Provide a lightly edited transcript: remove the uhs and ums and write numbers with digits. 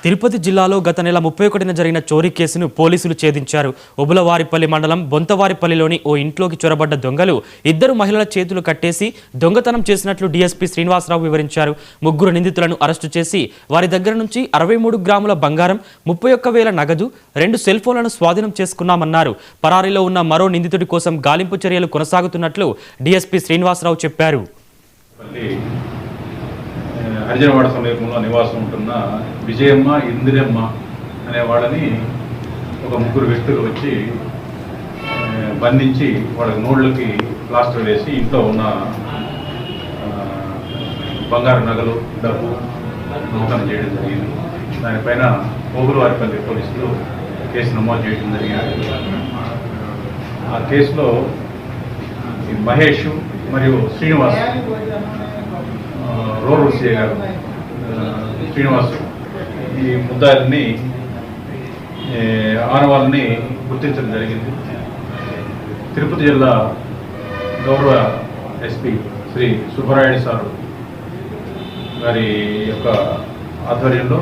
తిరుపతి జిల్లాలో గత నెల 31న జరిగిన చోరీ కేసును పోలీసులు ఛేదించారు. ఉబులవారిపల్లి మండలం బొంతవారిపల్లిలోని ఓ ఇంట్లోకి చొరబడ్డ దొంగలు ఇద్దరు మహిళల చేతులు కట్టేసి దొంగతనం చేసినట్లు డీఎస్పీ శ్రీనివాసరావు వివరించారు. ముగ్గురు నిందితులను అరెస్టు చేసి వారి దగ్గర నుంచి 63 గ్రాముల బంగారం, 31,000 నగదు, 2 సెల్ ఫోన్లను స్వాధీనం చేసుకున్నామన్నారు. పరారీలో ఉన్న మరో నిందితుడి కోసం గాలింపు చర్యలు కొనసాగుతున్నట్లు డీఎస్పీ శ్రీనివాసరావు చెప్పారు. హరిజనవాడ సమీపంలో నివాసం ఉంటున్న విజయమ్మ, ఇందిరమ్మ అనే వాళ్ళని ఒక ముగ్గురు వ్యక్తులు వచ్చి బంధించి వాళ్ళ నోళ్ళకి ప్లాస్టర్ వేసి ఇంట్లో ఉన్న బంగారు నగలు, డబ్బు దొంగతనం చేయడం జరిగింది. దానిపైన ఉబులవారిపల్లి పోలీసులు కేసు నమోదు చేయడం జరిగింది. ఆ కేసులో మహేష్ మరియు శ్రీనివాస్, రూరల్ సిఐ గారు శ్రీనివాస్ ఈ ముద్దాయిల్ని ఆనవాళ్ళని గుర్తించడం జరిగింది. తిరుపతి జిల్లా గౌరవ ఎస్పీ శ్రీ సుబ్బరాయుడు సారు గారి యొక్క ఆధ్వర్యంలో